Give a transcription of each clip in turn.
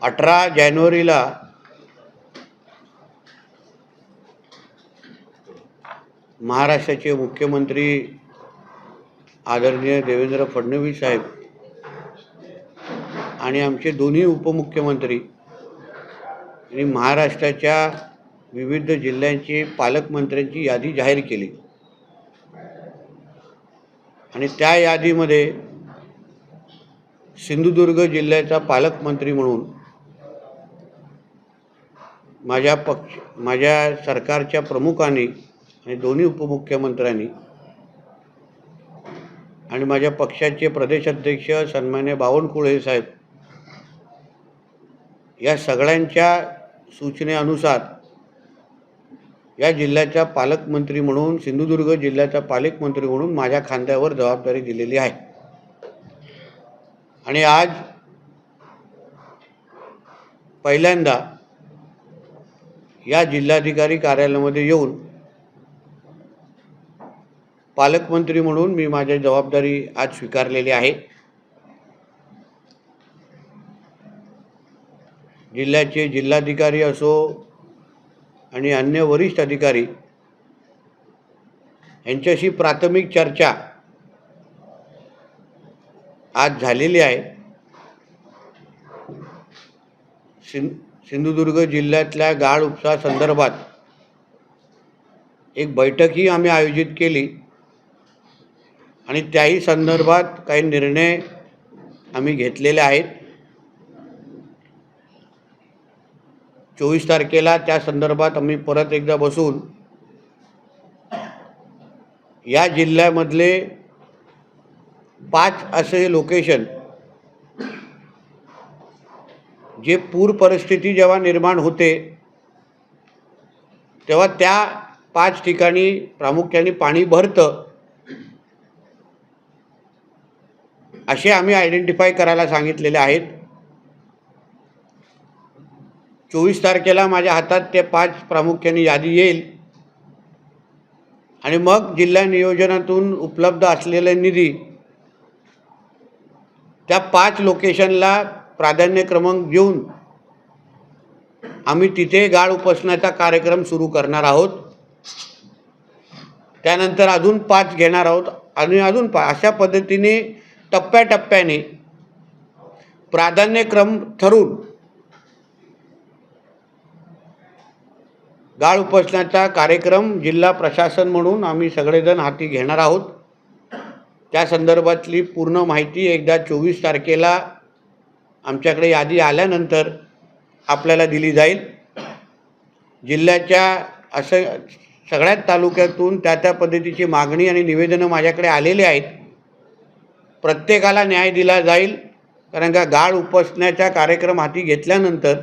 18 जानेवारीला महाराष्ट्राचे मुख्यमंत्री आदरणीय देवेंद्र फडणवीस साहेब आणि आमचे दोन्ही उपमुख्यमंत्री यांनी महाराष्ट्राच्या विविध जिल्ह्यांचे पालकमंत्र्यांची यादी जाहीर केली आणि त्या यादीमध्ये सिंधुदुर्ग जिल्ह्याचा पालकमंत्री म्हणून माझ्या सरकारच्या प्रमुखांनी आणि दोन्ही उपमुख्यमंत्र्यांनी आणि माझ्या पक्षाचे प्रदेशाध्यक्ष सन्मान्य बावनकुळे साहेब या सगळ्यांच्या सूचनेनुसार या जिल्ह्याचा पालकमंत्री म्हणून सिंधुदुर्ग जिल्ह्याचा पालकमंत्री म्हणून माझ्या खांद्यावर जबाबदारी दिलेली आहे। आणि आज पहिल्यांदा या जिल्हाधिकारी कार्यालयामध्ये येऊन पालकमंत्री म्हणून मी माझी जबाबदारी आज स्वीकारलेली आहे। जिल्ह्याचे जिल्हाधिकारी असो आणि अन्य वरिष्ठ अधिकारी यांच्याशी प्राथमिक चर्चा आज झालेली आहे। सिंधुदुर्ग जिल्ह्यातल्या गाळ उपसा संदर्भात एक बैठकही आम्ही आयोजित केली आणि त्याही संदर्भात काही निर्णय आम्ही घेतलेले आहेत। 24 तारखेला त्या संदर्भात आम्ही परत एकदा बसून या जिल्ह्यामधले 5 असे लोकेशन जे पूर परिस्थिती जेव्हा निर्माण होते तेव्हा त्या 5 ठिकाणी प्रामुख्याने पाणी भरतं असे आम्ही आयडेंटिफाय करायला सांगितलेले आहेत। 24 तारखेला माझ्या हातात ते 5 प्रामुख्याने यादी येईल आणि मग जिल्हा नियोजनातून उपलब्ध असलेला निधी त्या 5 लोकेशनला प्राधान्य क्रमांक देऊन आम्ही तिथे गाळ उपसण्याचा कार्यक्रम सुरू करणार आहोत। त्यानंतर अजून 5 घेणार आहोत आणि अजून 5 अशा पद्धतीने टप्प्याटप्प्याने प्राधान्यक्रम ठरवून गाळ उपसण्याचा कार्यक्रम जिल्हा प्रशासन म्हणून आम्ही सगळेजण हाती घेणार आहोत। त्या संदर्भातली पूर्ण माहिती एकदा 24 तारखेला आमच्याकडे यादी आल्यानंतर आपल्याला दिली जाईल। जिल्ह्याच्या असं सगळ्याच तालुक्यातून त्या पद्धतीची मागणी आणि निवेदनं माझ्याकडे आलेली आहेत। प्रत्येकाला न्याय दिला जाईल, कारण का गाळ उपसण्याचा कार्यक्रम हाती घेतल्यानंतर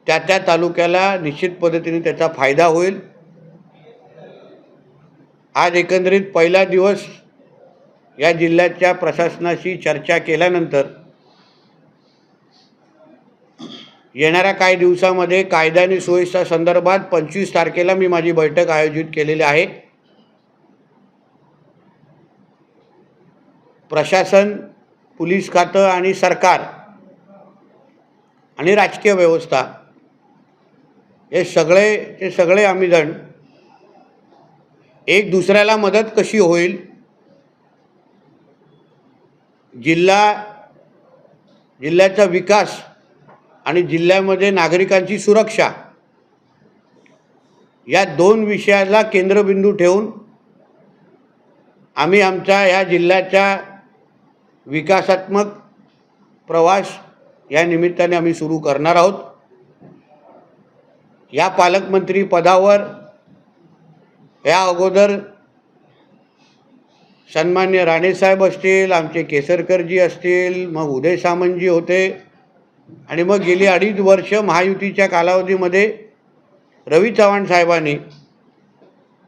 त्या तालुक्याला निश्चित पद्धतीने त्याचा फायदा होईल। आज एकंदरीत पहिला दिवस या जिल्ह्याच्या प्रशासनाशी चर्चा केल्यानंतर येणाऱ्या काही दिवसामध्ये कायदा आणि सुव्यवस्था संदर्भात 25 तारखेला मी माझी बैठक आयोजित केलेली आहे। प्रशासन, पोलीस खातं आणि सरकार आणि राजकीय व्यवस्था हे सगळे आम्ही जण एक दुसऱ्याला मदत कशी होईल, जिल्ह्याचा विकास आणि जिल्ह्यामध्ये नागरिकांची सुरक्षा या 2 विषयाला केंद्रबिंदू ठेवून आम्ही आमच्या ह्या जिल्ह्याच्या विकासात्मक प्रवास या निमित्ताने आम्ही सुरू करणार आहोत। या पालकमंत्री पदावर या अगोदर सन्मान्य राणेसाहेब असतील, आमचे केसरकरजी असतील, मग उदय सामंतजी होते आणि मग गेली 2.5 वर्ष महायुतीच्या कालावधीमध्ये रवी चव्हाण साहेबांनी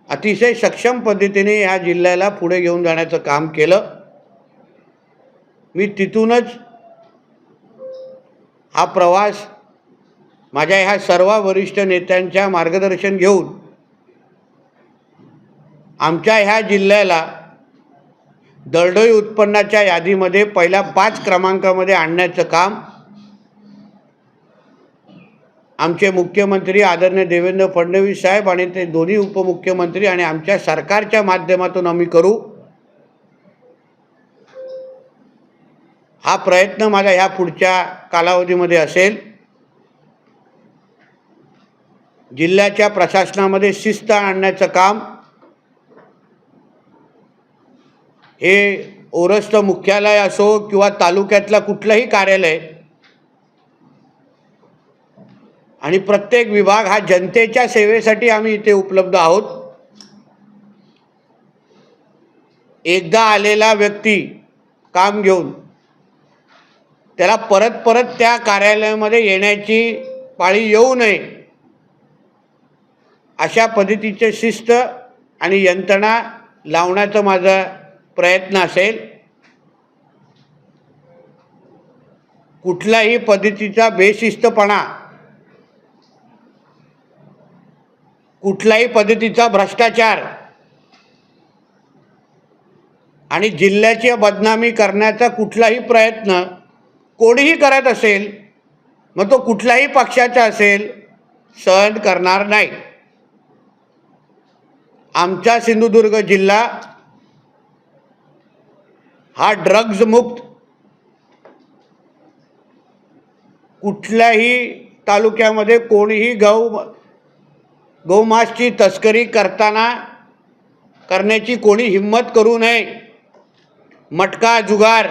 अतिशय सक्षम पद्धतीने ह्या जिल्ह्याला पुढे घेऊन जाण्याचं काम केलं। मी तिथूनच हा प्रवास माझ्या ह्या सर्व वरिष्ठ नेत्यांच्या मार्गदर्शन घेऊन आमच्या ह्या जिल्ह्याला दरडोई उत्पन्नाच्या यादीमध्ये पहिल्या 5 क्रमांकामध्ये आणण्याचं काम आमचे मुख्यमंत्री आदरणीय देवेंद्र फडणवीस साहेब आणि ते दोन्ही उपमुख्यमंत्री आणि आमच्या सरकारच्या माध्यमातून आम्ही करू। हा प्रयत्न माझा ह्या पुढच्या कालावधीमध्ये असेल। जिल्ह्याच्या प्रशासनामध्ये शिस्त आणण्याचं काम हे ओरस्त मुख्यालय असो किंवा तालुक्यातला कुठलंही कार्यालय आणि प्रत्येक विभाग हा जनतेच्या सेवेसाठी आम्ही इथे उपलब्ध आहोत। एकदा आलेला व्यक्ती काम घेऊन त्याला परत परत त्या कार्यालयामध्ये येण्याची पाळी येऊ नये अशा पद्धतीचे शिस्त आणि यंत्रणा लावण्याचा माझा प्रयत्न असेल। कुठल्याही पद्धतीचा बेशिस्तपणा, कुठल्याही पद्धतीचा भ्रष्टाचार आणि जिल्ह्याची बदनामी करण्याचा कुठलाही प्रयत्न कोणीही करत असेल, मग तो कुठल्याही पक्षाचा असेल, सहन करणार नाही। आमचा सिंधुदुर्ग जिल्हा हा ड्रग्ज मुक्त, कुठल्याही तालुक्यामध्ये कोणीही गौमासची तस्करी करण्याची कोणी हिम्मत करू नये। मटका, जुगार,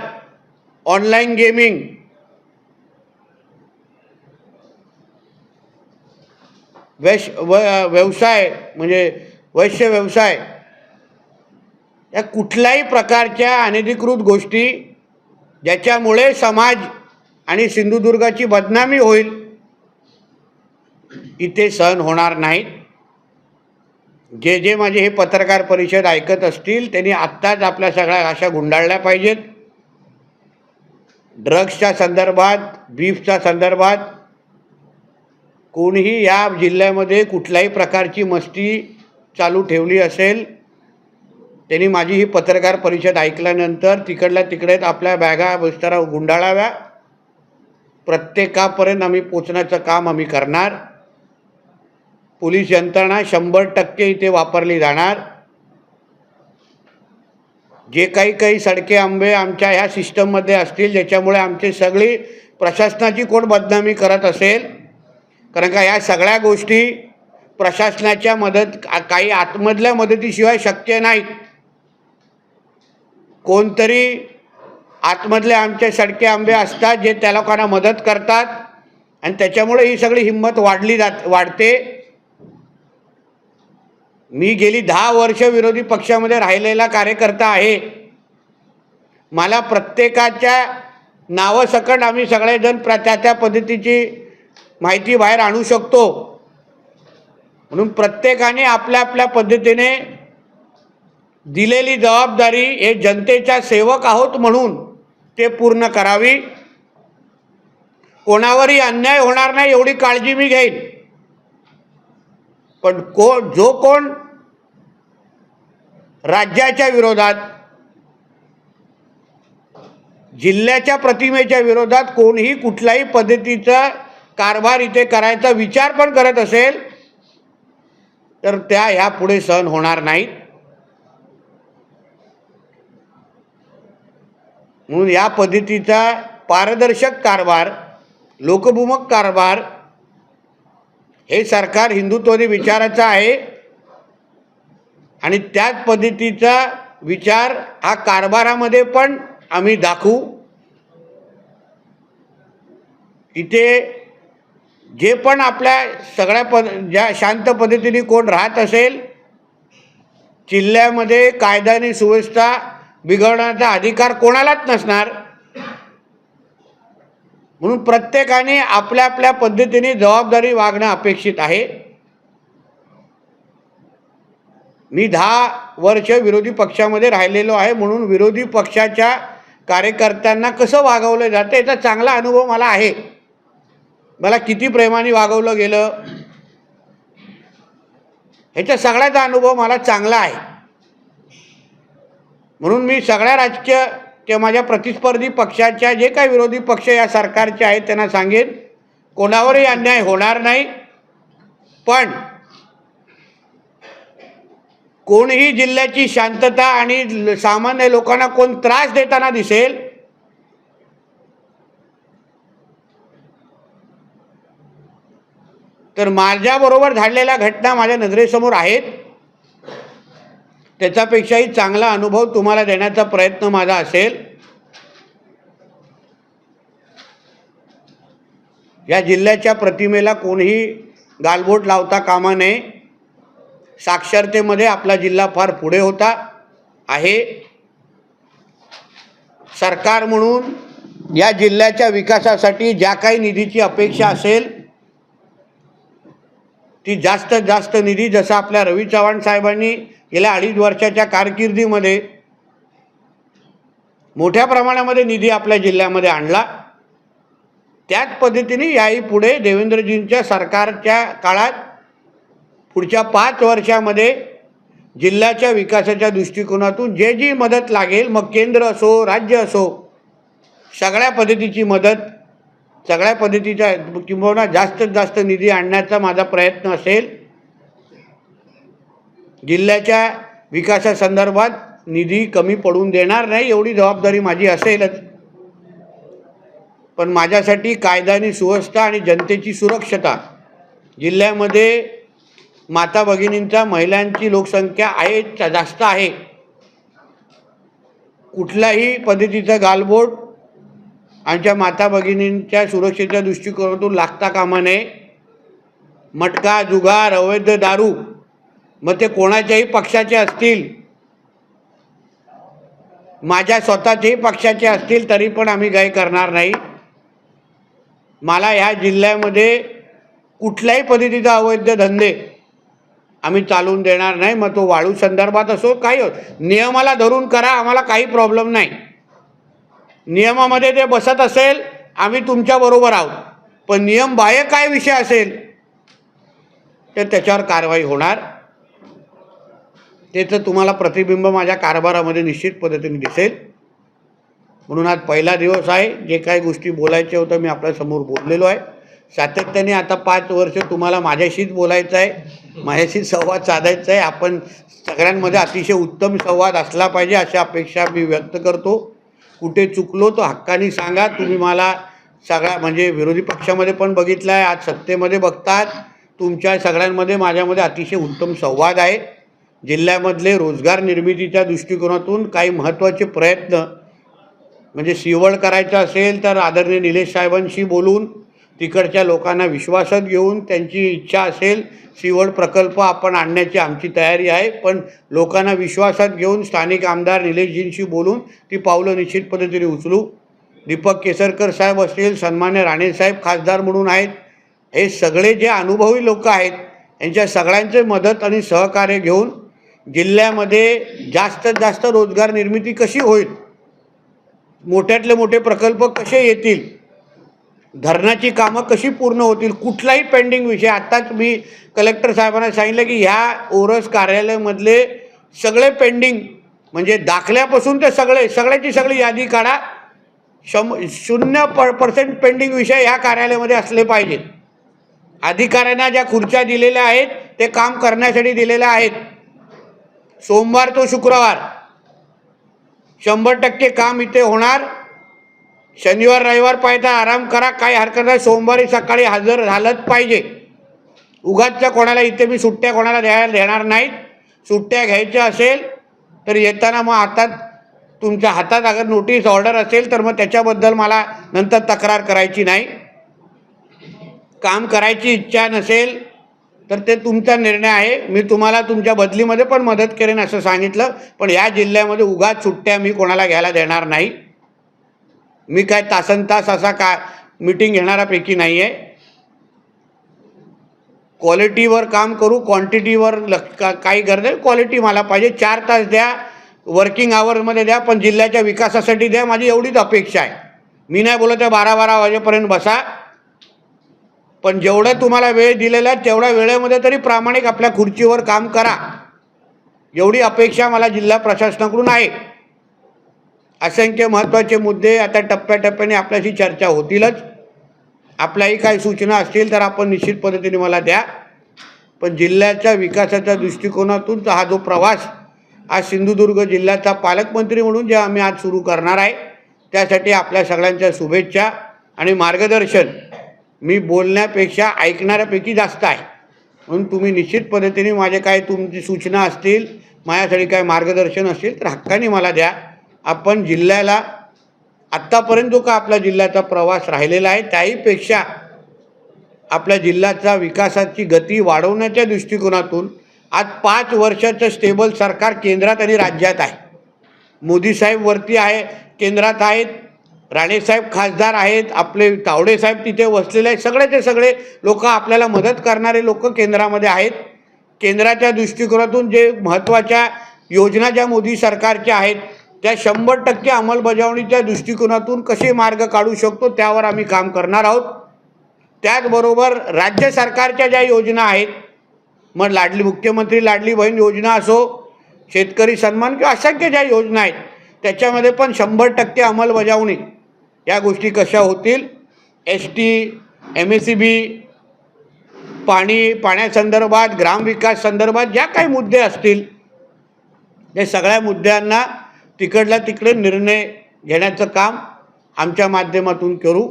ऑनलाईन गेमिंग, व्यवसाय म्हणजे वैश्य व्यवसाय, या कुठल्याही प्रकारच्या अनधिकृत गोष्टी ज्याच्यामुळे समाज आणि सिंधुदुर्गाची बदनामी होईल इथे सहन होणार नाहीत। जे माझे हे पत्रकार परिषद ऐकत असतील त्यांनी आत्ताच आपल्या सगळ्या आशा गुंडाळल्या पाहिजेत। ड्रग्सच्या संदर्भात, बीफच्या संदर्भात कोणीही या जिल्ह्यामध्ये कुठल्याही प्रकारची मस्ती चालू ठेवली असेल त्यांनी माझी ही पत्रकार परिषद ऐकल्यानंतर तिकडल्या तिकडेच आपल्या बॅगा बिस्तारा गुंडाळाव्या। प्रत्येकापर्यंत आम्ही पोचण्याचं काम आम्ही करणार। पोलीस यंत्रणा 100% इथे वापरली जाणार। जे काही सडके आंबे आमच्या ह्या सिस्टममध्ये असतील ज्याच्यामुळे आमची सगळी प्रशासनाची कोण बदनामी करत असेल, कारण का या सगळ्या गोष्टी प्रशासनाच्या काही आतमधल्या मदतीशिवाय शक्य नाहीत। कोणतरी आतमधले आमचे सडके आंबे असतात जे त्या लोकांना मदत करतात आणि त्याच्यामुळे ही सगळी हिंमत वाढते। मी गेली 10 वर्ष विरोधी पक्षामध्ये राहिलेला कार्यकर्ता आहे। मला प्रत्येकाच्या नावासकट आम्ही सगळेजण त्या पद्धतीची माहिती बाहेर आणू शकतो। म्हणून प्रत्येकाने आपल्या आपल्या पद्धतीने दिलेली जबाबदारी हे जनतेचा सेवक आहोत म्हणून ते पूर्ण करावी। कोणावरही अन्याय होणार नाही एवढी काळजी मी घेईन। पण जो कोण राज्याच्या विरोधात, जिल्ह्याच्या प्रतिमेच्या विरोधात कोणीही कुठल्याही पद्धतीचा कारभार इथे करायचा विचार पण करत असेल तर त्या ह्या पुढे सहन होणार नाहीत। म्हणून या पद्धतीचा पारदर्शक कारभार, लोकभूमक कारभार हे सरकार हिंदुत्ववादी विचाराचं आहे आणि त्याच पद्धतीचा विचार हा कारभारामध्ये पण आम्ही दाखवू। इथे जे पण आपल्या सगळ्या ज्या शांत पद्धतीने कोण राहत असेल, जिल्ह्यामध्ये कायदा आणि सुव्यवस्था बिघडवण्याचा अधिकार कोणालाच नसणार। म्हणून प्रत्येकाने आपल्या आपल्या पद्धतीने जबाबदारी वागणं अपेक्षित आहे। मी 10 वर्ष विरोधी पक्षामध्ये राहिलेलो आहे म्हणून विरोधी पक्षाच्या कार्यकर्त्यांना कसं वागवलं जातं याचा चांगला अनुभव मला आहे। मला किती प्रेमाने वागवलं गेलं ह्याचा सगळ्याचा अनुभव मला चांगला आहे। म्हणून मी सगळ्या राजकीय किंवा माझ्या प्रतिस्पर्धी पक्षाच्या जे काही विरोधी पक्ष या सरकारचे आहेत त्यांना सांगेन कोणावरही अन्याय होणार नाही, पण कोणीही जिल्ह्याची शांतता आणि सामान्य लोकांना कोण त्रास देताना दिसेल तर माझ्याबरोबर झालेल्या घटना माझ्या नजरेसमोर आहेत, त्याच्यापेक्षाही चांगला अनुभव तुम्हाला देण्याचा प्रयत्न माझा असेल. या जिल्ह्याच्या प्रतिमेला कोणीही गालबोट लावता कामा नये. साक्षरतेमध्ये आपला जिल्हा फार पुढे होता आहे. सरकार म्हणून या जिल्ह्याच्या विकासासाठी ज्या काही निधीची अपेक्षा असेल ती जास्तीत जास्त निधी, जसा आपल्या रवी चव्हाण साहेबांनी गेल्या 2.5 वर्षाच्या कारकिर्दीमध्ये मोठ्या प्रमाणामध्ये निधी आपल्या जिल्ह्यामध्ये आणला, त्याच पद्धतीने याही पुढे देवेंद्रजींच्या सरकारच्या काळात पुढच्या 5 वर्षामध्ये जिल्ह्याच्या विकासाच्या दृष्टिकोनातून जे जी मदत लागेल, मग केंद्र असो राज्य असो, सगळ्या पद्धतीची मदत, सगळ्या पद्धतीच्या किंबहुना जास्तीत जास्त निधी आणण्याचा माझा प्रयत्न असेल. जिल्ह्याच्या विकासासंदर्भात निधी कमी पडून देणार नाही, एवढी जबाबदारी माझी असेलच. पण माझ्यासाठी कायदा आणि सुव्यवस्था आणि जनतेची सुरक्षता, जिल्ह्यामध्ये माता भगिनींचा, महिलांची लोकसंख्या आहे, जास्त आहे, कुठल्याही पद्धतीचा गालबोट आमच्या माता भगिनींच्या सुरक्षेच्या दृष्टिकोनातून लागता कामा नये. मटका, जुगार, अवैध दारू, मग ते कोणाच्याही पक्षाचे असतील, माझ्या स्वतःच्याही पक्षाचे असतील, तरी पण आम्ही काही करणार नाही. मला ह्या जिल्ह्यामध्ये कुठल्याही पद्धतीचा अवैध धंदे आम्ही चालवून देणार नाही. मग तो वाळू संदर्भात असो, काही नियमाला धरून करा, आम्हाला काही प्रॉब्लेम नाही. नियमामध्ये ते बसत असेल आम्ही तुमच्याबरोबर आहोत, पण नियम बाह्य काय विषय असेल तर त्याच्यावर कारवाई होणार. त्याचं तुम्हाला प्रतिबिंब माझ्या कारभारामध्ये निश्चित पद्धतीने दिसेल. म्हणून आज पहिला दिवस आहे. जे काही गोष्टी बोलायच्या होत्या मी आपल्यासमोर बोललेलो आहे. सातत्याने आता 5 वर्ष तुम्हाला माझ्याशीच बोलायचं आहे, माझ्याशीच संवाद साधायचा आहे. आपण सगळ्यांमध्ये अतिशय उत्तम संवाद असला पाहिजे अशी अपेक्षा मी व्यक्त करतो. कुठे चुकलो तो हक्काने सांगा. तुम्ही मला सगळ्या म्हणजे विरोधी पक्षामध्ये पण बघितलं आहे, आज सत्तेमध्ये बघतात, तुमच्या सगळ्यांमध्ये माझ्यामध्ये अतिशय उत्तम संवाद आहे. जिल्ह्यामधले रोजगार निर्मितीच्या दृष्टिकोनातून काही महत्त्वाचे प्रयत्न म्हणजे शिवळ करायचं असेल तर आदरणीय निलेश साहेबांशी बोलून तिकडच्या लोकांना विश्वासात घेऊन, त्यांची इच्छा असेल शिवळ प्रकल्प आपण आणण्याची आमची तयारी आहे, पण लोकांना विश्वासात घेऊन स्थानिक आमदार निलेशजींशी बोलून ती पावलं निश्चित पद्धतीने उचलू. दीपक केसरकर साहेब असतील, सन्मान्य राणेसाहेब खासदार म्हणून आहेत, हे सगळे जे अनुभवी लोक आहेत यांच्या सगळ्यांचे मदत आणि सहकार्य घेऊन जिल्ह्यामध्ये जास्तीत जास्त रोजगार निर्मिती कशी होईल, मोठ्यातले मोठे प्रकल्प कसे येतील, धरणाची कामं कशी पूर्ण होतील, कुठलाही पेंडिंग विषय. आत्ताच मी कलेक्टर साहेबांना सांगितलं की ह्या ओरस कार्यालयामधले सगळे पेंडिंग म्हणजे दाखल्यापासून ते सगळ्याची सगळी यादी काढा. 0% पेंडिंग विषय ह्या कार्यालयामध्ये असले पाहिजेत. अधिकाऱ्यांना ज्या खुर्च्या दिलेल्या आहेत ते काम करण्यासाठी दिलेल्या आहेत. सोमवार तो शुक्रवार 100% काम इथे होणार. शनिवार रविवार पाहिजे आराम करा, काही हरकत नाही. सोमवारी सकाळी हजर झालंच पाहिजे. उगाचच्या कोणाला इथे मी सुट्ट्या कोणाला देणार नाहीत. सुट्ट्या घ्यायच्या असेल तर येताना मग हातात तुमच्या हातात अगर नोटीस ऑर्डर असेल तर मग त्याच्याबद्दल मला नंतर तक्रार करायची नाही. काम करायची इच्छा नसेल तर ते तुमचा निर्णय आहे. मी तुम्हाला तुमच्या बदलीमध्ये पण मदत करेन असं सांगितलं, पण या जिल्ह्यामध्ये उगाच सुट्ट्या मी कोणाला घ्यायला देणार नाही. मी काय तासनतास असा का मीटिंग घेणाऱ्यापैकी नाही आहे. क्वालिटीवर काम करू, क्वांटिटीवर काही गरज आहे. क्वालिटी मला पाहिजे. 4 तास द्या, वर्किंग आवर्समध्ये द्या, पण जिल्ह्याच्या विकासासाठी द्या, माझी एवढीच अपेक्षा आहे. मी नाही बोलत आहे 12-12 वाजेपर्यंत बसा, पण जेवढं तुम्हाला वेळ दिलेला आहे तेवढ्या वेळेमध्ये तरी प्रामाणिक आपल्या खुर्चीवर काम करा, एवढी अपेक्षा मला जिल्हा प्रशासनाकडून आहे. असंख्य महत्त्वाचे मुद्दे आता टप्प्याटप्प्याने आपल्याशी चर्चा होतीलच. आपल्याही काही सूचना असतील तर आपण निश्चित पद्धतीने मला द्या. पण जिल्ह्याच्या विकासाच्या दृष्टिकोनातून हा जो प्रवास आज सिंधुदुर्ग जिल्ह्याचा पालकमंत्री म्हणून जे आम्ही आज सुरू करणार आहे, त्यासाठी आपल्या सगळ्यांच्या शुभेच्छा आणि मार्गदर्शन मी बोलण्यापेक्षा ऐकणाऱ्यापैकी जास्त आहे. म्हणून तुम्ही निश्चित पद्धतीने माझे काय तुमची सूचना असतील, माझ्यासाठी काय मार्गदर्शन असेल तर हक्काने मला द्या. आपण जिल्ह्याला आत्तापर्यंत जो का आपला जिल्ह्याचा प्रवास राहिलेला आहे त्याहीपेक्षा आपल्या जिल्ह्याचा विकासाची गती वाढवण्याच्या दृष्टिकोनातून आज 5 वर्षाचं स्टेबल सरकार केंद्रात आणि राज्यात आहे. मोदी साहेब वरती आहे, केंद्रात आहेत, राणेसाहेब खासदार आहेत, आपले तावडे साहेब तिथे बसलेले आहेत. सगळेचे सगळे लोक आपल्याला मदत करणारे लोक केंद्रामध्ये आहेत. केंद्राच्या दृष्टिकोनातून जे महत्त्वाच्या योजना ज्या मोदी सरकारच्या आहेत त्या 100% अंमलबजावणीच्या दृष्टिकोनातून कसे मार्ग काढू शकतो त्यावर आम्ही काम करणार आहोत. त्याचबरोबर राज्य सरकारच्या ज्या योजना आहेत, मग मुख्यमंत्री लाडली बहीण योजना असो, शेतकरी सन्मान किंवा असंख्य ज्या योजना आहेत त्याच्यामध्ये पण 100% अंमलबजावणी या गोष्टी कशा होतील. ST, MSEB, पाण्यासंदर्भात, ग्रामविकास संदर्भात ज्या काही मुद्दे असतील त्या सगळ्या मुद्द्यांना तिकडल्या तिकडे निर्णय घेण्याचं काम आमच्या माध्यमातून करू.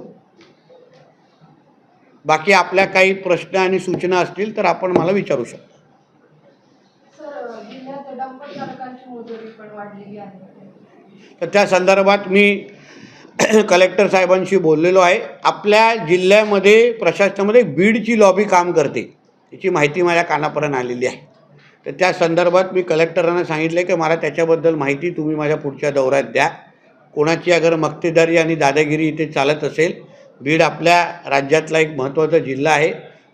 बाकी आपल्या काही प्रश्न आणि सूचना असतील तर आपण मला विचारू शकता. तर त्या संदर्भात मी कलेक्टर साहेबांशी बोललेलो आहे. आपल्या जिल्ह्यामध्ये प्रशासनामध्ये बीडची लॉबी काम करते, याची माहिती माझ्या कानापर्यंत आलेली आहे. तर त्या संदर्भात मी कलेक्टरांना सांगितले की मला त्याच्याबद्दल माहिती तुम्ही माझ्या पुढच्या दौऱ्यात द्या. कोणाची अगर मक्तेदारी आणि दादागिरी इथे चालत असेल, बीड आपल्या राज्यातला एक महत्त्वाचा जिल्हा आहे,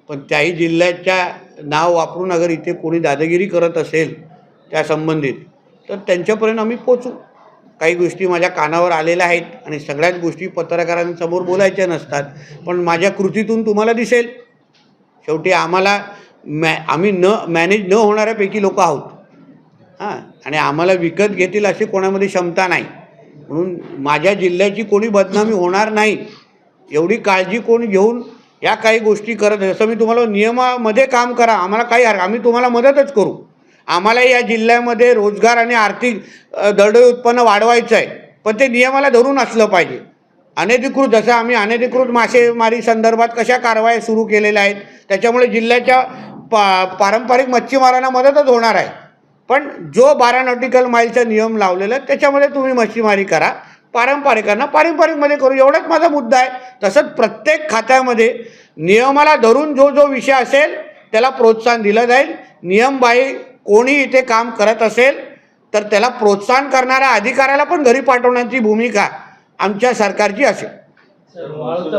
पण त्याही जिल्ह्याच्या नाव वापरून अगर इथे कोणी दादागिरी करत असेल त्या संबंधित तर त्यांच्यापर्यंत आम्ही पोचू. काही गोष्टी माझ्या कानावर आलेल्या आहेत आणि सगळ्याच गोष्टी पत्रकारांसमोर बोलायच्या नसतात, पण माझ्या कृतीतून तुम्हाला दिसेल. शेवटी आम्ही मॅनेज न होणाऱ्यापैकी लोक आहोत आणि आम्हाला विकत घेतील अशी कोणामध्ये क्षमता नाही. म्हणून माझ्या जिल्ह्याची कोणी बदनामी होणार नाही एवढी काळजी कोणी घेऊन या काही गोष्टी करत. जसं मी तुम्हाला नियमामध्ये काम करा, आम्हाला काही आम्ही तुम्हाला मदतच करू. आम्हाला या जिल्ह्यामध्ये रोजगार आणि आर्थिक दरडोई उत्पन्न वाढवायचं आहे, पण ते नियमाला धरून असलं पाहिजे. अनधिकृत जसं आम्ही अनधिकृत मासेमारी संदर्भात कशा कारवाया सुरू केलेल्या आहेत त्याच्यामुळे जिल्ह्याच्या पारंपरिक मच्छीमारांना मदतच होणार आहे. पण जो 12 नॉटिकल माईलचा नियम लावलेला आहे त्याच्यामध्ये तुम्ही मच्छीमारी करा, पारंपरिकांना पारंपरिकमध्ये करू, एवढाच माझा मुद्दा आहे. तसंच प्रत्येक खात्यामध्ये नियमाला धरून जो जो विषय असेल त्याला प्रोत्साहन दिलं जाईल. नियमबाह्य कोणी इथे काम करत असेल तर त्याला प्रोत्साहन करणाऱ्या अधिकाऱ्याला पण घरी पाठवण्याची भूमिका आमच्या सरकारची असेल. महसूल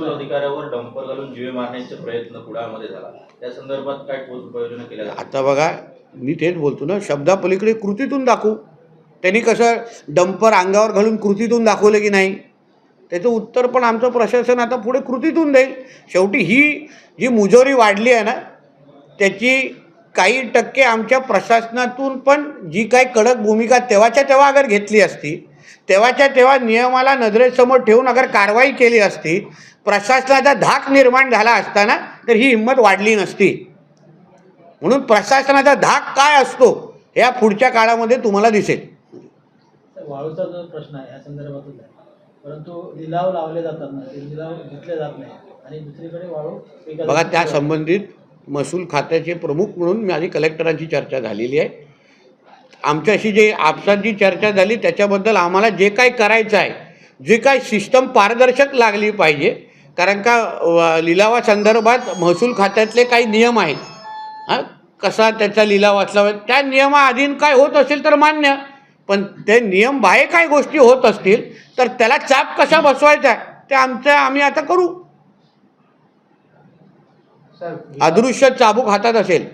अधिकाऱ्यावर डंपर घालून जीवे मारण्याचे प्रयत्न कुडाळमध्ये झाला, त्या संदर्भात काय ठोस उपाययोजना केल्या जातात? आता बघा, मी तेच बोलतो ना, शब्दापलीकडे कृतीतून दाखवू. त्यांनी कसं डंपर अंगावर घालून कृतीतून दाखवलं की नाही, त्याचं उत्तर पण आमचं प्रशासन आता पुढे कृतीतून देईल. शेवटी ही जी मुजोरी वाढली आहे ना त्याची काही टक्के आमच्या प्रशासनातून पण जी काही कडक भूमिका तेव्हाच्या तेव्हा अगर घेतली असती, तेव्हाच्या तेव्हा नियमाला नजरेसमोर ठेवून अगर कारवाई केली असती, प्रशासनाचा धाक निर्माण झाला असताना तर ही हिंमत वाढली नसती. म्हणून प्रशासनाचा धाक काय असतो या पुढच्या काळामध्ये तुम्हाला दिसेल. वाळूचा जो प्रश्न आहे या संदर्भातच आहे, परंतु लिलाव लावले जातात ना, ते लिलाव घेतले जात नाही आणि दुसरीकडे वाळू बघा, त्या संबंधित महसूल खात्याचे प्रमुख म्हणून माझी कलेक्टरांची चर्चा झालेली आहे. आमच्याशी जे आपसात जी चर्चा झाली त्याच्याबद्दल आम्हाला जे काय करायचं आहे, जे काय सिस्टम पारदर्शक लागली पाहिजे, कारण का लिलावासंदर्भात महसूल खात्यातले काही नियम आहेत. कसा त्याचा लिलाव असला पाहिजे त्या नियमाअधीन काय होत असेल तर मान्य, पण ते नियम बाहेर काही गोष्टी होत असतील तर त्याला चाप कसा बसवायचा ते आम्ही आता करू. अदृश्य चाबूक हातात असेल.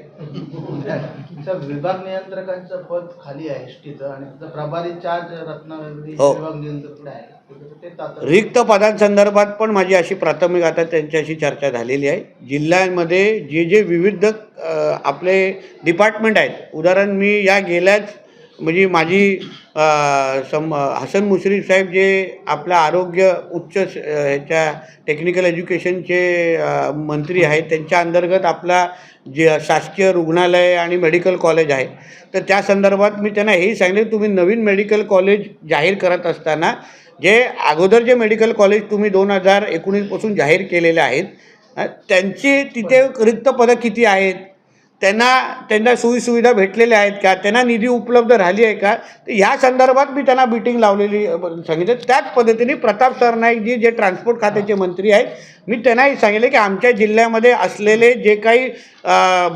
विभाग नियंत्रकांचं पद खाली आहे एसटीचं आणि त्याचा प्रभारी चार्ज रत्नागिरी हो. विभाग नियंत्रक आहे. रिक्त पदांसंदर्भात पण माझी अशी प्राथमिक आता त्यांच्याशी चर्चा झालेली आहे. जिल्ह्यांमध्ये जे जे विविध आपले डिपार्टमेंट आहेत, उदाहरण मी या गेल्याच म्हणजे माझी हसन मुश्रीफ साहेब जे आपल्या आरोग्य उच्च ह्याच्या टेक्निकल एज्युकेशनचे मंत्री आहेत, त्यांच्या अंतर्गत आपला जे शासकीय रुग्णालय आणि मेडिकल कॉलेज आहे, तर त्या संदर्भात मी त्यांना हेही सांगितले, तुम्ही नवीन मेडिकल कॉलेज जाहीर करत असताना जे अगोदर जे मेडिकल कॉलेज तुम्ही 2019पासून जाहीर केलेले आहेत, त्यांची तिथे रिक्त पदं किती आहेत, त्यांना सोयीसुविधा भेटलेल्या आहेत का, त्यांना निधी उपलब्ध राहिली आहे का, तर ह्या संदर्भात मी त्यांना मीटिंग लावलेली सांगितलं. त्याच पद्धतीने प्रताप सरनाईकजी जे ट्रान्सपोर्ट खात्याचे मंत्री आहेत, मी त्यांनाही सांगितले की आमच्या जिल्ह्यामध्ये असलेले जे काही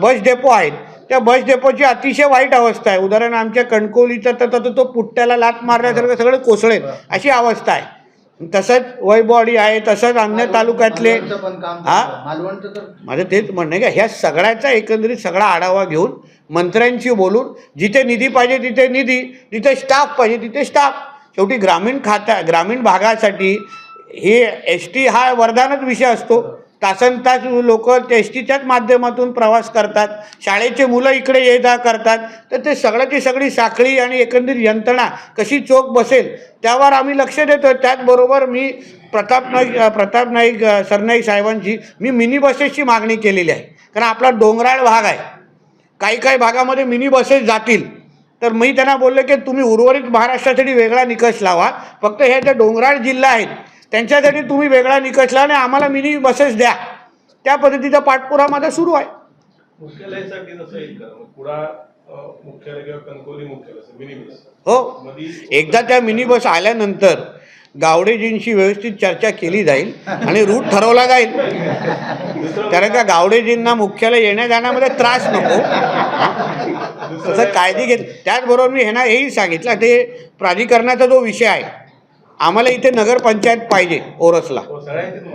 बस डेपो आहेत, त्या बस डेपोची अतिशय वाईट अवस्था आहे. उदाहरण आमच्या कणकवलीचा तर तो पुट्ट्याला लात मारल्यासारखं सगळे कोसळे अशी अवस्था आहे. तसंच वैबॉडी आहे, तसंच अन्य तालुक्यातले मालवणचं तर माझं तेच म्हणणं आहे का ह्या सगळ्याचा एकंदरीत सगळा आढावा घेऊन मंत्र्यांशी बोलून जिथे निधी पाहिजे तिथे निधी, जिथे स्टाफ पाहिजे तिथे स्टाफ. शेवटी ग्रामीण भागासाठी हे एस.टी. हा वरदानच विषय असतो. तासनतास लोक एस टीच्याच माध्यमातून प्रवास करतात, शाळेचे मुलं इकडे ये जा करतात, तर ते सगळ्याची सगळी साखळी आणि एकंदरीत यंत्रणा कशी चोख बसेल त्यावर आम्ही लक्ष देतो. त्याचबरोबर मी प्रताप नाईक सरनाईक साहेबांची मी मिनी बसेसची मागणी केलेली आहे, कारण आपला डोंगराळ भाग आहे, काही भागामध्ये मिनी बसेस जातील. तर मी त्यांना बोलले की तुम्ही उर्वरित महाराष्ट्रासाठी वेगळा निकष लावा, फक्त ह्या ज्या डोंगराळ जिल्हा आहेत त्यांच्यासाठी तुम्ही वेगळा निकष लावा आणि आम्हाला मिनी बसेस द्या. त्या पद्धतीचा पाठपुरावा माझा सुरू आहे. मुख्यालयासाठी जसं येईल का पुढा मुख्यालय किंवा कणकवली मुख्यालय मिनी बस हो, एकदा त्या मिनी बस आल्यानंतर गावडेजींशी व्यवस्थित चर्चा केली जाईल आणि रूट ठरवला जाईल, कारण का गावडेजींना मुख्यालय येण्या जाण्यामध्ये त्रास नको, तसं काळजी घेत. त्याचबरोबर मी ह्यांना हेही सांगितलं, ते प्राधिकरणाचा जो विषय आहे, आम्हाला इथे नगरपंचायत पाहिजे ओरसला,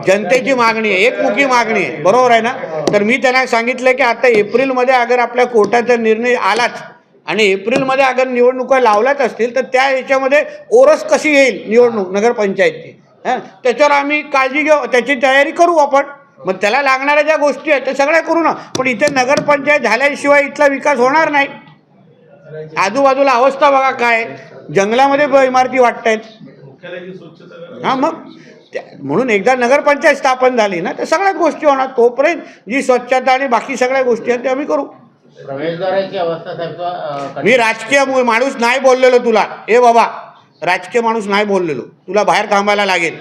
जनतेची मागणी आहे, एकमुखी मागणी आहे, बरोबर आहे ना. तर मी त्यांना सांगितलं की आता एप्रिलमध्ये अगर आपल्या कोर्टाचा निर्णय आलाच आणि एप्रिलमध्ये अगर निवडणुका लावल्याच असतील तर त्या ह्याच्यामध्ये ओरस कशी येईल निवडणूक नगरपंचायतची, त्याच्यावर आम्ही काळजी घेऊ, त्याची तयारी करू आपण. मग त्याला लागणाऱ्या ज्या गोष्टी आहेत त्या सगळ्या करू ना, पण इथे नगरपंचायत झाल्याशिवाय इथला विकास होणार नाही. आजूबाजूला अवस्था बघा काय, जंगलामध्ये इमारती वाटत आहेत. हां, मग म्हणून एकदा नगरपंचायत स्थापन झाली ना तर सगळ्याच गोष्टी होणार. तोपर्यंत जी स्वच्छता आणि बाकी सगळ्या गोष्टी आहेत त्या आम्ही करू. प्रवेशद्वाराची अवस्था साहेब, मी राजकीय माणूस नाही बोललेलो तुला, हे बाबा राजकीय माणूस नाही बोललेलो, तुला बाहेर थांबायला लागेल,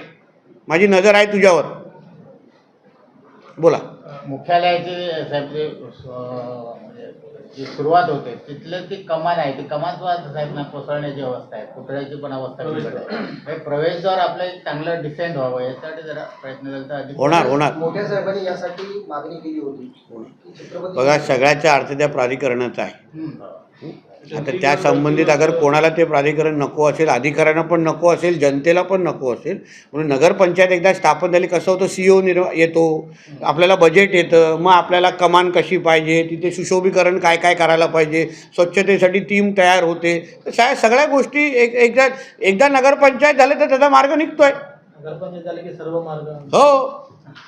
माझी नजर आहे तुझ्यावर. बोला. मुख्यालयाची साहेब जी सुरुवात होते तिथले ती कमान आहे, ती कमान सुद्धा साहेब कोसळण्याची अवस्था आहे, पुतळ्याची पण अवस्था बिघडत आहे. प्रवेशद्वार आपलं एक चांगलं डिसेंट व्हावं यासाठी जरा प्रयत्न केला तर होणार. मोठ्या साहेबांनी यासाठी मागणी केली होती. बघा, सगळ्याचा अर्थ त्या प्राधिकरणाचा आहे. आता त्या संबंधित अगर कोणाला ते प्राधिकरण नको असेल, अधिकाऱ्यांना पण नको असेल, जनतेला पण नको असेल, म्हणून नगरपंचायत एकदा स्थापन झाली कसं होतं, CEO येतो, आपल्याला बजेट येतं, मग आपल्याला कमान कशी पाहिजे, तिथे सुशोभीकरण काय करायला पाहिजे, स्वच्छतेसाठी टीम तयार होते, तर सगळ्या गोष्टी एकदा नगरपंचायत झाले तर त्याचा मार्ग निघतोय. नगरपंचायत झाले की सर्व मार्ग. हो,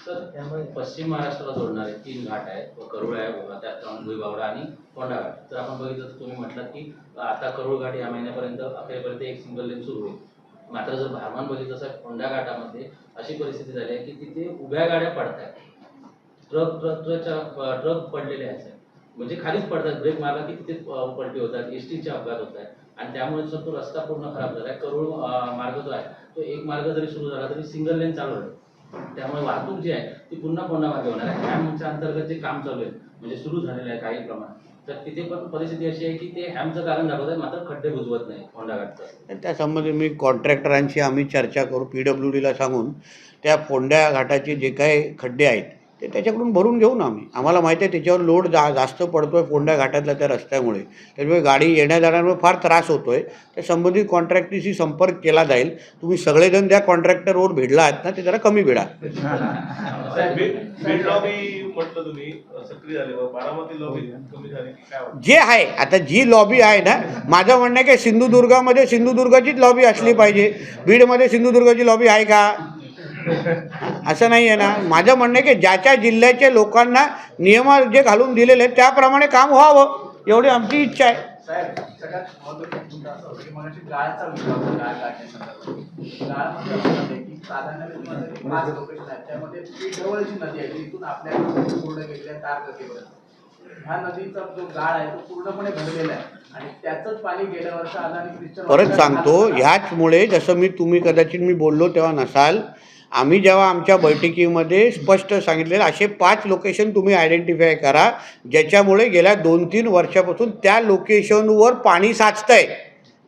सर, त्यामुळे पश्चिम महाराष्ट्राला जोडणारे 3 घाट आहेत, करुळ आहे, त्यात भुईबावडा आणि फोंडा घाट. तर आपण बघितलं तर तुम्ही म्हटलात की आता करुळ घाट या महिन्यापर्यंत अखेरपर्यंत एक सिंगल लेन सुरू होईल. मात्र जर भारमान बघितलं तर फोंडा घाटामध्ये अशी परिस्थिती झाली आहे की तिथे उभ्या गाड्या पडत आहेत, ट्रक पडलेले आहेत, म्हणजे खालीच पडतात, ब्रेक मारला की तिथे पलटी होतात, एसटीचे अपघात होत आहेत आणि त्यामुळे सर तो रस्ता पूर्ण खराब झाला आहे. करुळ मार्ग जो आहे तो एक मार्ग जरी सुरू झाला तरी सिंगल लेन चालू आहे, त्यामुळे वाहतूक जी आहे ती पुन्हा मागे होणार आहे. हॅमच्या अंतर्गत जे काम चालू आहे म्हणजे सुरू झालेलं आहे काही प्रमाणात, तर तिथे पण परिस्थिती अशी आहे की ते हॅमचं कारण दाखवत आहे, मात्र खड्डे बुजवत नाही फोंडा घाटचं. त्या संबंधी मी कॉन्ट्रॅक्टरांशी आम्ही चर्चा करू, PWDला सांगून त्या फोंड्या घाटाचे जे काही खड्डे आहेत ते त्याच्याकडून भरून घेऊ ना आम्ही. आम्हाला माहिती आहे त्याच्यावर लोड जास्त पडतो आहे फोंड्या घाटातल्या त्या रस्त्यामुळे, त्याच्यामुळे गाडी येण्या जाण्यामुळे फार त्रास होतो आहे. त्या संबंधित कॉन्ट्रॅक्टरशी संपर्क केला जाईल. तुम्ही सगळेजण त्या कॉन्ट्रॅक्टरवर भिडला आहात ना, ते जरा कमी भिडा. म्हटलं तुम्ही सक्रिय झाले, बारामती लॉबी कमी झाली की काय? जे आहे आता जी लॉबी आहे ना, माझं म्हणणं आहे की सिंधुदुर्गामध्ये सिंधुदुर्गाचीच लॉबी असली पाहिजे, बीडमध्ये सिंधुदुर्गाची लॉबी आहे का? असं नाही आहे ना. माझं म्हणणं आहे की ज्याच्या जिल्ह्याच्या लोकांना नियम जे घालून दिलेले आहेत त्याप्रमाणे काम व्हावं, एवढी आमची इच्छा आहे. साहेब सगळ्यात महत्त्वाचा मुद्दा असा होता की मगाशी गाळचा मुद्दा होता, गाळ काढण्यासंदर्भात. गाळामध्ये असं झालंय की प्राधान्याने तुम्हाला जे 5 लोकेशन आहेत त्यामध्ये ती जवळची नदी आहे जिथून आपल्याकडे पूर्ण घेतल्या तारगतीपर्यंत. ह्या नदीचा जो गाळ आहे तो पूर्णपणे भरलेला आहे आणि त्याचंच पाणी गेल्या वर्षी आलं आणि ख्रिश्चन परत सांगतो, ह्याचमुळे जसं तुम्ही कदाचित मी बोललो तेव्हा नसाल, आम्ही जेव्हा आमच्या बैठकीमध्ये स्पष्ट सांगितलेलं असे 5 लोकेशन तुम्ही आयडेंटिफाय करा ज्याच्यामुळे गेल्या 2-3 वर्षापासून त्या लोकेशनवर पाणी साचतं आहे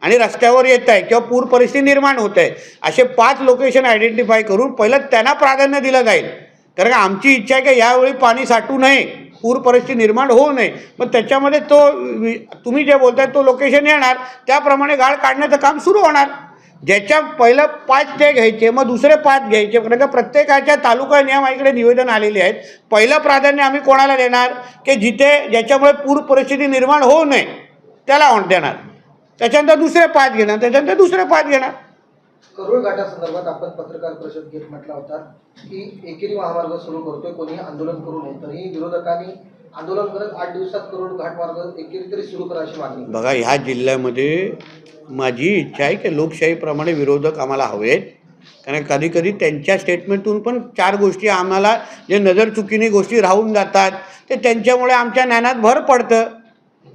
आणि रस्त्यावर येत आहे किंवा पूर परिस्थिती निर्माण होत आहे. असे 5 लोकेशन आयडेंटिफाय करून पहिलं त्यांना प्राधान्य दिलं जाईल. कारण आमची इच्छा आहे की यावेळी पाणी साठू नये, पूर परिस्थिती निर्माण होऊ नये. पण त्याच्यामध्ये तुम्ही जे बोलताय तो लोकेशन येणार, त्याप्रमाणे गाळ काढण्याचं काम सुरू होणार. ज्याच्या पहिलं 5 ते घ्यायचे, मग दुसरे 5 घ्यायचे. कारण का प्रत्येकाच्या तालुका नियमाकडे निवेदन आलेले आहेत. पहिलं प्राधान्य आम्ही कोणाला देणार की ज्याच्यामुळे पूर परिस्थिती निर्माण होऊ नये त्याला देणार. त्याच्यानंतर दुसरे 5 घेणार, त्याच्यानंतर दुसरे 5 घेणार. करुळ घाटासंदर्भात आपण पत्रकार परिषद घेत म्हटला होता की एकेरी महामार्ग सुरू करतोय, कोणी आंदोलन करू नये. तरीही विरोधकांनी आंदोलन करत 8 दिवसात करुळ घाट मार्ग एकेरी तरी सुरू करा अशी मागणी. बघा, ह्या जिल्ह्यामध्ये माझी इच्छा आहे की लोकशाहीप्रमाणे विरोधक आम्हाला हवे आहेत. कारण कधी कधी त्यांच्या स्टेटमेंटतून पण 4 गोष्टी आम्हाला जे नजर चुकीने गोष्टी राहून जातात ते त्यांच्यामुळे आमच्या ज्ञानात भर पडतं.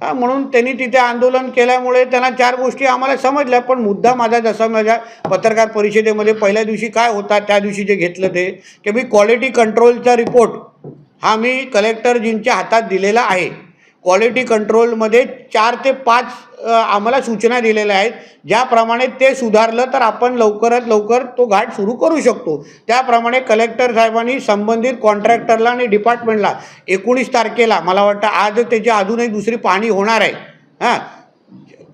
म्हणून त्यांनी तिथे आंदोलन केल्यामुळे त्यांना 4 गोष्टी आम्हाला समजल्या. पण मुद्दा माझा जसा माझ्या पत्रकार परिषदेमध्ये पहिल्या दिवशी काय होता त्या दिवशी जे घेतलं ते की मी क्वालिटी कंट्रोलचा रिपोर्ट हा मी कलेक्टरजींच्या हातात दिलेला आहे. क्वालिटी कंट्रोलमध्ये 4 ते 5 आम्हाला सूचना दिलेल्या आहेत. ज्याप्रमाणे ते सुधारलं तर आपण लवकरात लवकर तो घाट सुरू करू शकतो. त्याप्रमाणे कलेक्टर साहेबांनी संबंधित कॉन्ट्रॅक्टरला आणि डिपार्टमेंटला 19 तारखेला मला वाटतं आज त्याची अजूनही दुसरी पाहणी होणार आहे.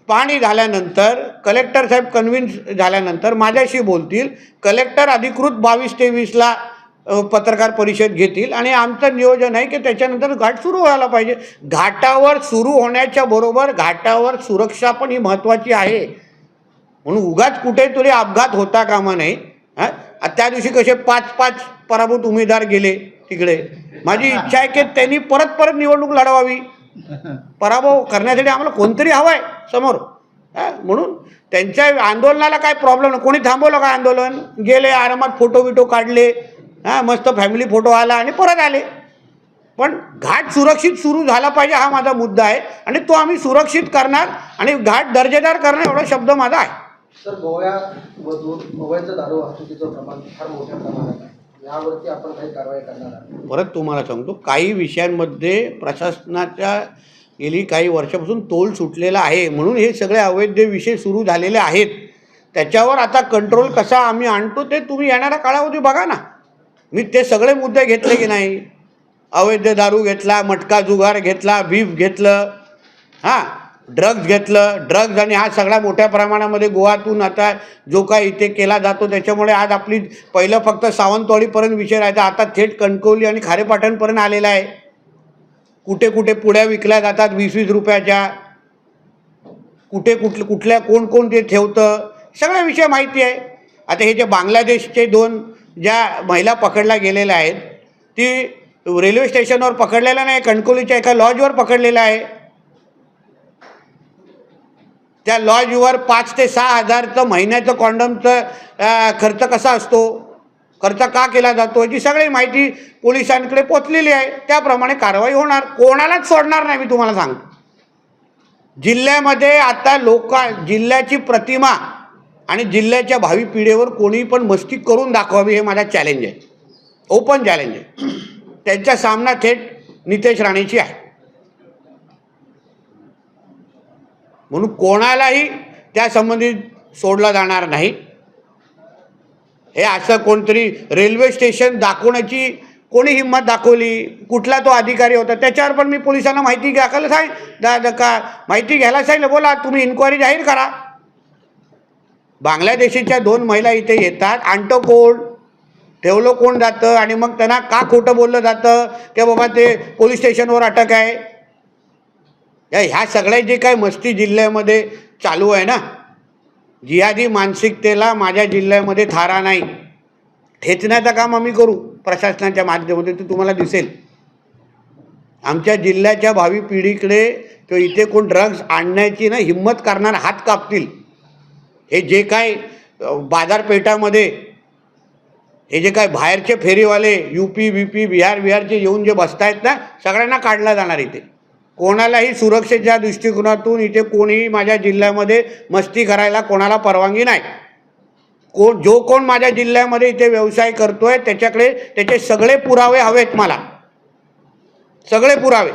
पाहणी झाल्यानंतर कलेक्टर साहेब कन्व्हिन्स झाल्यानंतर माझ्याशी बोलतील. कलेक्टर अधिकृत 22-23ला पत्रकार परिषद घेतील आणि आमचं नियोजन आहे की त्याच्यानंतर घाट सुरू व्हायला पाहिजे. घाटावर सुरू होण्याच्या बरोबर घाटावर सुरक्षा पण ही महत्त्वाची आहे. म्हणून उगाच कुठेतरी अपघात होता कामा नये. त्या दिवशी कसे 5-5 पराभूत उमेदवार गेले तिकडे. माझी इच्छा आहे की त्यांनी परत निवडणूक लढवावी. पराभव करण्यासाठी आम्हाला कोणतरी हवं आहे समोर. म्हणून त्यांच्या आंदोलनाला काय प्रॉब्लेम नाही. कोणी थांबवलं का आंदोलन? गेले आरामात फोटो बिटो काढले, मस्त फॅमिली फोटो आला आणि परत आले. पण घाट सुरक्षित सुरू झाला पाहिजे हा माझा मुद्दा आहे आणि तो आम्ही सुरक्षित करणार आणि घाट दर्जेदार करणार एवढा शब्द माझा आहे. सर, गोव्यामधून मोबाईलचं दारू वाहतुकीचं प्रमाण फार मोठ्या प्रमाणात आहे. यावरती आपण काही कारवाई करणार आहात? परत तुम्हाला सांगतो, काही विषयांमध्ये प्रशासनाच्या गेली काही वर्षापासून तोल सुटलेला आहे. म्हणून हे सगळे अवैध विषय सुरू झालेले आहेत. त्याच्यावर आता कंट्रोल कसा आम्ही आणतो ते तुम्ही येणाऱ्या काळामध्ये बघा ना. मी ते सगळे मुद्दे घेतले की नाही? अवैध दारू घेतला, मटका जुगार घेतला, बीफ घेतलं, ड्रग्ज घेतलं. ड्रग्ज आणि हा सगळा मोठ्या प्रमाणामध्ये गोव्यातून आता जो काय इथे केला जातो त्याच्यामुळे आज आपली पहिलं फक्त सावंतवाडीपर्यंत विषय राहायचा, आता थेट कणकवली आणि खारेपाटणपर्यंत आलेला आहे. कुठे कुठे पुड्या विकल्या जातात 20-20 रुपयाच्या. कुठल्या कोण ते ठेवतं सगळा विषय माहिती आहे. आता हे जे बांगलादेशचे 2 ज्या महिला पकडल्या गेलेल्या आहेत ती रेल्वे स्टेशनवर पकडलेल्या नाही, कणकवलीच्या एका लॉजवर पकडलेल्या आहे. त्या लॉजवर 5 ते 6 हजारचं महिन्याचं कॉन्डमचं खर्च कसा असतो, खर्च का केला जातो याची सगळी माहिती पोलिसांकडे पोचलेली आहे. त्याप्रमाणे कारवाई होणार. कोणालाच सोडणार नाही मी तुम्हाला सांगतो. जिल्ह्यामध्ये आता जिल्ह्याची प्रतिमा आणि जिल्ह्याच्या भावी पिढीवर कोणी पण मस्ती करून दाखवावी हे माझा चॅलेंज आहे. ओपन चॅलेंज आहे. त्यांचा सामना थेट नितेश राणेची आहे. म्हणून कोणालाही त्या संबंधित सोडला जाणार नाही. हे असं कोणतरी रेल्वे स्टेशन दाखवण्याची कोणी हिंमत दाखवली, कुठला तो अधिकारी होता त्याच्यावर पण मी पोलिसांना माहिती माहिती घ्यायला सांगितलं. बोला तुम्ही इन्क्वायरी जाहीर करा. बांगलादेशीच्या 2 महिला इथे येतात, आणतो कोण, ठेवलं कोण जातं आणि मग त्यांना का खोटं बोललं जातं की बाबा ते पोलीस स्टेशनवर अटक आहे. ह्या सगळ्या जे काय मस्ती जिल्ह्यामध्ये चालू आहे ना, जिहादी मानसिकतेला माझ्या जिल्ह्यामध्ये थारा नाही. ठेचण्याचं काम आम्ही करू प्रशासनाच्या माध्यमातून, ते तुम्हाला दिसेल. आमच्या जिल्ह्याच्या भावी पिढीकडे किंवा इथे कोण ड्रग्ज आणण्याची ना हिंमत करणार हात कापतील. हे जे काय बाजारपेठामध्ये हे जे काय बाहेरचे फेरीवाले UP BP बिहारचे येऊन जे बसतायत ना, सगळ्यांना काढला जाणार इथे. कोणालाही सुरक्षेच्या दृष्टिकोनातून इथे कोणीही माझ्या जिल्ह्यामध्ये मस्ती करायला कोणाला परवानगी नाही. जो कोण माझ्या जिल्ह्यामध्ये इथे व्यवसाय करतोय त्याच्याकडे त्याचे सगळे पुरावे हवेत मला, सगळे पुरावे.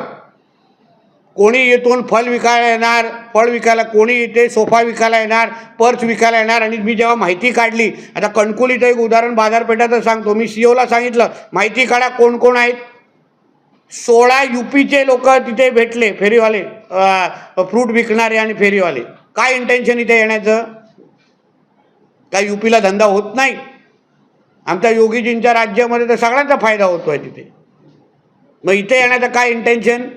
कोणी इथून फळ विकायला येणार, फळ विकायला, कोणी इथे सोफा विकायला येणार, पर्स विकायला येणार. आणि मी जेव्हा माहिती काढली, आता कणकुलीचं एक उदाहरण बाजारपेठाचं सांगतो, मी COला सांगितलं माहिती काढा कोण कोण आहेत. 16 UPचे लोक तिथे भेटले, फेरीवाले, फ्रूट विकणारे आणि फेरीवाले. काय इंटेन्शन इथे येण्याचं? काय UPला धंदा होत नाही? आमच्या योगीजींच्या राज्यामध्ये तर सगळ्यांचा फायदा होतो आहे तिथे. मग इथे येण्याचं काय इंटेन्शन?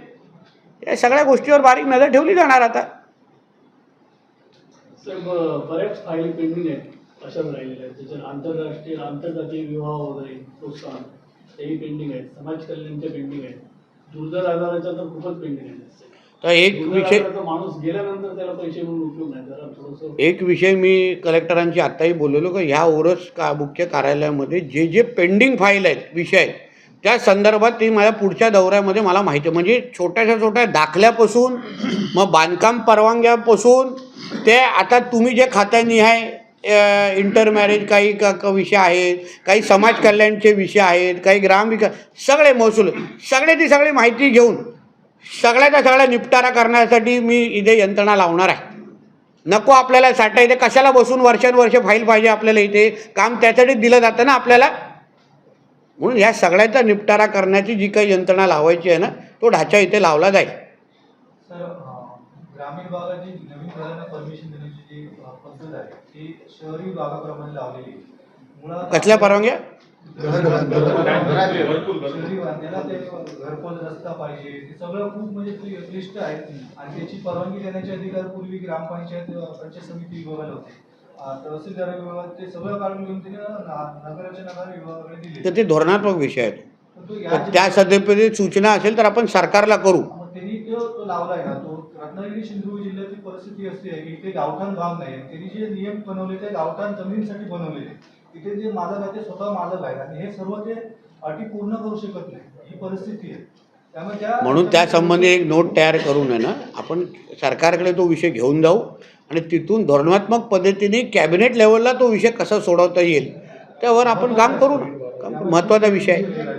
या सगळ्या गोष्टीवर बारीक नजर ठेवली जाणार आता. सर, बऱ्याच फायली पेंडिंग आहेत, अशाच राहिलेल्या आहेत. त्याच्यात आंतरराष्ट्रीय आंतरजातीय विवाह वगैरे प्रोत्साहन तेही पेंडिंग आहेत, समाज कल्याणच्या पेंडिंग आहेत, दुर्धर आजाराच्या तर खूपच पेंडिंग आहेत. तर एक विषय, माणूस गेल्यानंतर त्याला पैसे म्हणून उपयोग नाही. जरा थोडंसं एक विषय मी कलेक्टरांची आत्ताही बोललेलो की ह्या मुख्य कार्यालयामध्ये जे जे पेंडिंग फाईल आहेत, विषय आहेत, त्या संदर्भात ती माझ्या पुढच्या दौऱ्यामध्ये मला माहिती आहे. म्हणजे छोट्या दाखल्यापासून, मग बांधकाम परवानग्यापासून ते आता तुम्ही जे खात्यानिहाय इंटरमॅरेज काही विषय आहेत, काही समाज कल्याणचे विषय आहेत, काही ग्रामविकास, सगळे महसूल, सगळी माहिती घेऊन सगळ्याचा सगळा निपटारा करण्यासाठी मी इथे यंत्रणा लावणार आहे. नको आपल्याला साठा, इथे कशाला बसून वर्षानुवर्ष फाईल पाहिजे आपल्याला? इथे काम त्यासाठीच दिलं जातं ना आपल्याला. म्हणून ह्या सगळ्याचा निपटारा करण्याची जी काही यंत्रणा लावायची आहे ना, तो ढाचा इथे लावला जाईल. सर, ग्रामीण भागाची नवीन घरांना परमिशन देण्याची जी पद्धत आहे ती शहरी भागाप्रमाणे लावलेली आहे. मुळात कसल्या परवानग्या? शहरी बांधण्याला ते घरपोच रस्ता पाहिजे, ते सगळं खूप म्हणजे क्लिष्ट आहे. आणि त्याची परवानगी देण्याचे अधिकार पूर्वी ग्रामपंचायत पंचायत समिती विभागाला होते, तहसीलदार विभागात. ते सगळं काढून घेऊन तिने नगराच्या नगर विभागाकडे दिले. तर ते धोरणात्मक विषय आहे. तर त्या सध्या सूचना असेल तर आपण सरकारला करू. त्यांनी तो लावलाय ना, तो रत्नागिरी सिंधुदुर्ग जिल्ह्याची परिस्थिती अशी आहे की इथे गावठाण भाग नाही. त्यांनी जे नियम बनवले ते गावठाण जमिनीसाठी बनवलेले. इथे जे मालक आहे ते स्वतः मालक आहेत आणि हे सर्व ते अटी पूर्ण करू शकत नाही, ही परिस्थिती आहे. त्यामुळे म्हणून त्या संबंधी एक नोट तयार करून आहे ना, आपण सरकारकडे तो विषय घेऊन जाऊ आणि तिथून धोरणात्मक पद्धतीने कॅबिनेट लेवलला तो विषय कसा सोडवता येईल त्यावर आपण काम करू ना. महत्त्वाचा विषय आहे.